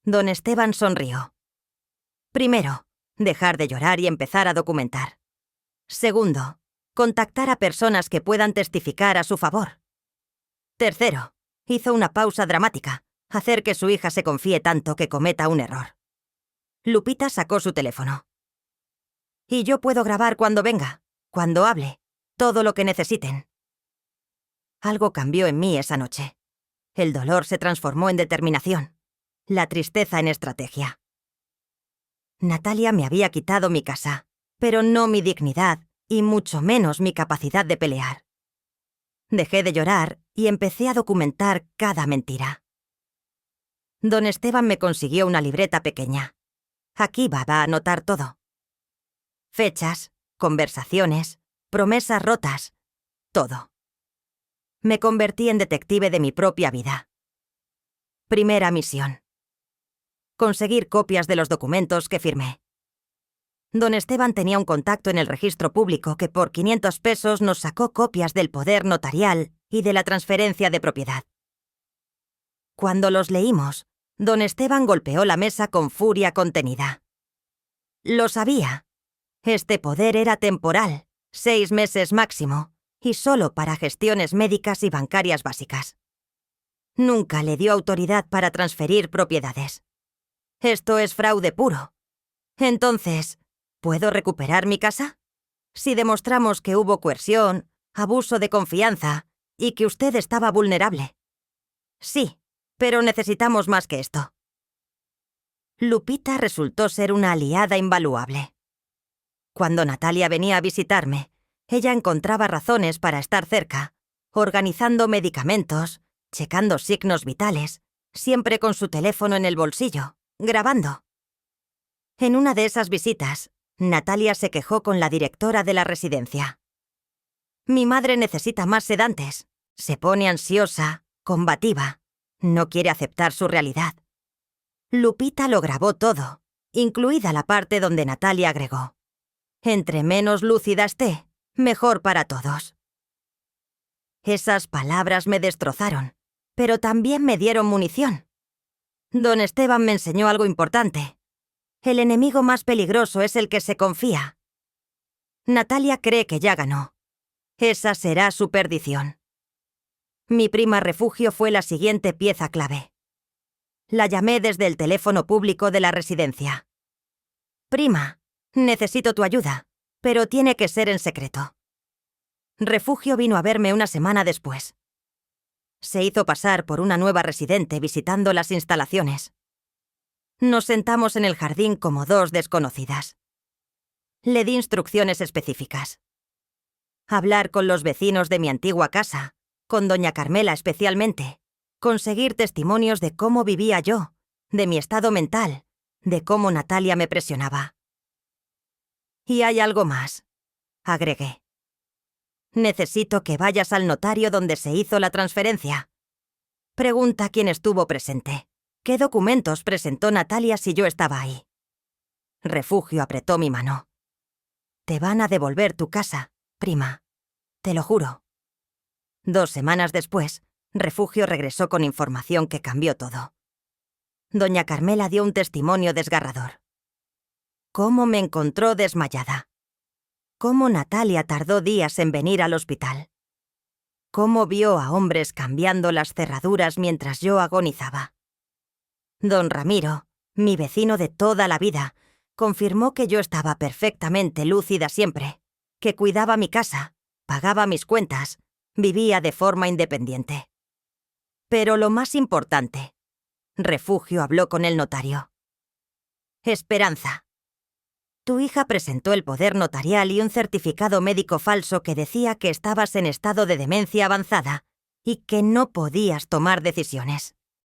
Don Esteban sonrió. Primero, dejar de llorar y empezar a documentar. Segundo, contactar a personas que puedan testificar a su favor. Tercero, hizo una pausa dramática, hacer que su hija se confíe tanto que cometa un error. Lupita sacó su teléfono. Y yo puedo grabar cuando venga, cuando hable, todo lo que necesiten. Algo cambió en mí esa noche. El dolor se transformó en determinación, la tristeza en estrategia. Natalia me había quitado mi casa, pero no mi dignidad y mucho menos mi capacidad de pelear. Dejé de llorar y empecé a documentar cada mentira. Don Esteban me consiguió una libreta pequeña. Aquí va a anotar todo. Fechas, conversaciones, promesas rotas, todo. Me convertí en detective de mi propia vida. Primera misión. Conseguir copias de los documentos que firmé. Don Esteban tenía un contacto en el registro público que por 500 pesos nos sacó copias del poder notarial y de la transferencia de propiedad. Cuando los leímos, don Esteban golpeó la mesa con furia contenida. Lo sabía. Este poder era temporal, 6 meses máximo, y solo para gestiones médicas y bancarias básicas. Nunca le dio autoridad para transferir propiedades. Esto es fraude puro. Entonces, ¿puedo recuperar mi casa? Si demostramos que hubo coerción, abuso de confianza y que usted estaba vulnerable. Sí, pero necesitamos más que esto. Lupita resultó ser una aliada invaluable. Cuando Natalia venía a visitarme, ella encontraba razones para estar cerca, organizando medicamentos, checando signos vitales, siempre con su teléfono en el bolsillo, grabando. En una de esas visitas, Natalia se quejó con la directora de la residencia. Mi madre necesita más sedantes. Se pone ansiosa, combativa. No quiere aceptar su realidad. Lupita lo grabó todo, incluida la parte donde Natalia agregó: entre menos lúcida esté, mejor para todos. Esas palabras me destrozaron, pero también me dieron munición. Don Esteban me enseñó algo importante. El enemigo más peligroso es el que se confía. Natalia cree que ya ganó. Esa será su perdición. Mi prima refugio fue la siguiente pieza clave. La llamé desde el teléfono público de la residencia. Prima, necesito tu ayuda, pero tiene que ser en secreto. Refugio vino a verme una semana después. Se hizo pasar por una nueva residente visitando las instalaciones. Nos sentamos en el jardín como dos desconocidas. Le di instrucciones específicas. Hablar con los vecinos de mi antigua casa, con doña Carmela especialmente, conseguir testimonios de cómo vivía yo, de mi estado mental, de cómo Natalia me presionaba. Y hay algo más, agregué. Necesito que vayas al notario donde se hizo la transferencia. Pregunta quién estuvo presente. ¿Qué documentos presentó Natalia si yo estaba ahí? Refugio apretó mi mano. Te van a devolver tu casa, prima. Te lo juro. 2 semanas después, Refugio regresó con información que cambió todo. Doña Carmela dio un testimonio desgarrador. Cómo me encontró desmayada. Cómo Natalia tardó días en venir al hospital. Cómo vio a hombres cambiando las cerraduras mientras yo agonizaba. Don Ramiro, mi vecino de toda la vida, confirmó que yo estaba perfectamente lúcida siempre, que cuidaba mi casa, pagaba mis cuentas, vivía de forma independiente. Pero lo más importante, Refugio habló con el notario. Esperanza. Tu hija presentó el poder notarial y un certificado médico falso que decía que estabas en estado de demencia avanzada y que no podías tomar decisiones.